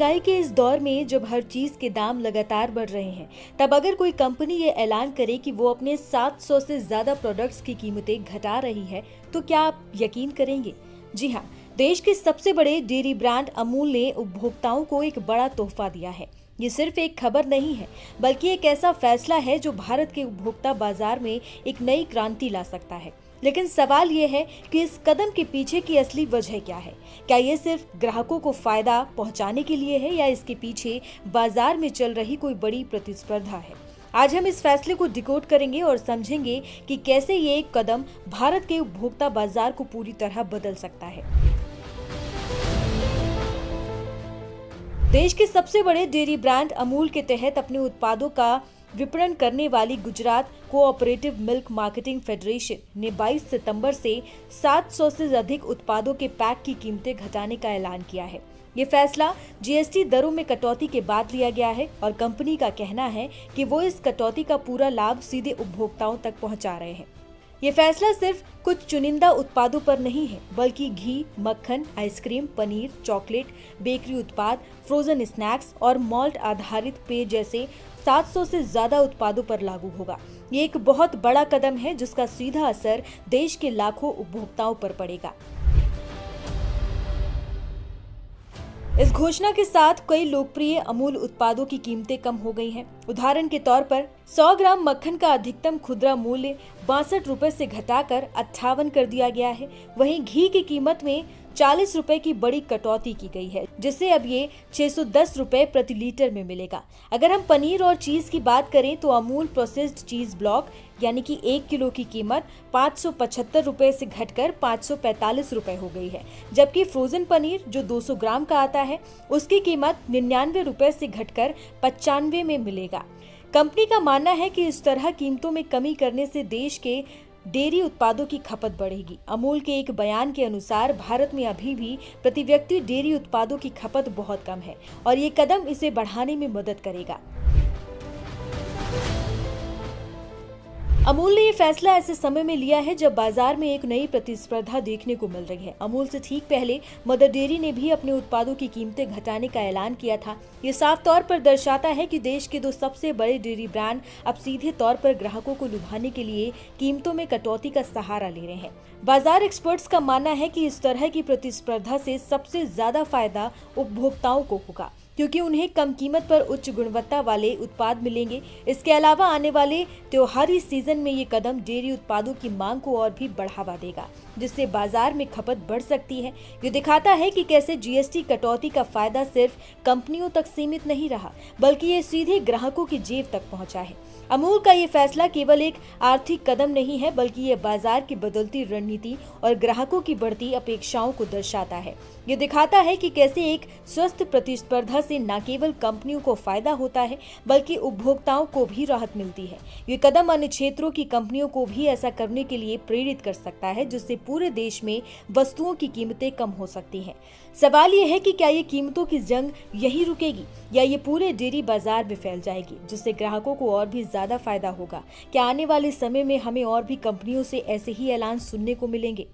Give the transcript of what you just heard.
महंगाई के इस दौर में जब हर चीज के दाम लगातार बढ़ रहे हैं, तब अगर कोई कंपनी ये ऐलान करे कि वो अपने 700 से ज्यादा प्रोडक्ट्स की कीमतें घटा रही है, तो क्या आप यकीन करेंगे? जी हाँ, देश के सबसे बड़े डेयरी ब्रांड अमूल ने उपभोक्ताओं को एक बड़ा तोहफा दिया है। ये सिर्फ एक खबर नहीं है, बल्कि एक ऐसा फैसला है जो भारत के उपभोक्ता बाजार में एक नई क्रांति ला सकता है। लेकिन सवाल ये है कि इस कदम के पीछे की असली वजह क्या है? क्या ये सिर्फ ग्राहकों को फायदा पहुंचाने के लिए है या इसके पीछे बाजार में चल रही कोई बड़ी प्रतिस्पर्धा है? आज हम इस फैसले को डिकोड करेंगे और समझेंगे कि कैसे ये एक कदम भारत के उपभोक्ता बाजार को पूरी तरह बदल सकता है। देश के सबसे बड़े डेयरी ब्रांड अमूल के तहत अपने उत्पादों का विपणन करने वाली Gujarat cooperative milk marketing federation ने 22 सितंबर से 700 से अधिक उत्पादों के पैक की कीमतें घटाने का ऐलान किया है। ये फैसला जीएसटी दरों में कटौती के बाद लिया गया है और कंपनी का कहना है कि वो इस कटौती का पूरा लाभ सीधे उपभोक्ताओं तक पहुंचा रहे हैं। ये फैसला सिर्फ कुछ चुनिंदा उत्पादों पर नहीं है, बल्कि घी, मक्खन, आइसक्रीम, पनीर, चॉकलेट, बेकरी उत्पाद, फ्रोजन स्नैक्स और मॉल्ट आधारित पेय जैसे 700 से ज्यादा उत्पादों पर लागू होगा। ये एक बहुत बड़ा कदम है जिसका सीधा असर देश के लाखों उपभोक्ताओं पर पड़ेगा। इस घोषणा के साथ कई लोकप्रिय अमूल उत्पादों की कीमतें कम हो गई हैं। उदाहरण के तौर पर 100 ग्राम मक्खन का अधिकतम खुदरा मूल्य 62 रुपए से घटाकर 58 कर दिया गया है। वहीं घी की कीमत में 40 रुपए की बड़ी कटौती की गई है, जिससे अब ये 610 रुपए प्रति लीटर में मिलेगा। अगर हम पनीर और चीज की बात करें तो अमूल प्रोसेस्ड चीज ब्लॉक यानी कि 1 किलो की कीमत 575 रुपए से घटकर 545 रुपए हो गई है, जबकि फ्रोजन पनीर जो 200 ग्राम का आता है उसकी कीमत 99 रुपए से घटकर 95 में मिलेगा। कंपनी का मानना है कि इस तरह कीमतों में कमी करने से देश के डेयरी उत्पादों की खपत बढ़ेगी। अमूल के एक बयान के अनुसार भारत में अभी भी प्रति व्यक्ति डेयरी उत्पादों की खपत बहुत कम है और ये कदम इसे बढ़ाने में मदद करेगा। अमूल ने ये फैसला ऐसे समय में लिया है जब बाजार में एक नई प्रतिस्पर्धा देखने को मिल रही है। अमूल से ठीक पहले मदर डेयरी ने भी अपने उत्पादों की कीमतें घटाने का ऐलान किया था। ये साफ तौर पर दर्शाता है कि देश के दो सबसे बड़े डेयरी ब्रांड अब सीधे तौर पर ग्राहकों को लुभाने के लिए कीमतों में कटौती का सहारा ले रहे हैं। बाजार एक्सपर्ट्स का मानना है कि इस तरह की प्रतिस्पर्धा से सबसे ज्यादा फायदा उपभोक्ताओं को होगा, क्योंकि उन्हें कम कीमत पर उच्च गुणवत्ता वाले उत्पाद मिलेंगे। इसके अलावा आने वाले त्योहारी सीजन में ये कदम डेयरी उत्पादों की मांग को और भी बढ़ावा देगा, जिससे बाजार में खपत बढ़ सकती है। ये दिखाता है कि कैसे जीएसटी कटौती का फायदा सिर्फ कंपनियों तक सीमित नहीं रहा, बल्कि ये सीधे ग्राहकों की जेब तक पहुंचा है। अमूल का ये फैसला केवल एक आर्थिक कदम नहीं है, बल्कि ये बाजार की बदलती रणनीति और ग्राहकों की बढ़ती अपेक्षाओं को दर्शाता है। ये दिखाता है कि कैसे एक स्वस्थ प्रतिस्पर्धा से न केवल कंपनियों को फायदा होता है, बल्कि उपभोक्ताओं को भी राहत मिलती है। ये कदम अन्य क्षेत्रों की कंपनियों को भी ऐसा करने के लिए प्रेरित कर सकता है, जिससे पूरे देश में वस्तुओं की कीमतें कम हो सकती हैं। सवाल ये है कि क्या ये कीमतों की जंग यही रुकेगी या ये पूरे डेयरी बाजार में फैल जाएगी, जिससे ग्राहकों को और भी ज्यादा फायदा होगा? क्या आने वाले समय में हमें और भी कंपनियों से ऐसे ही ऐलान सुनने को मिलेंगे?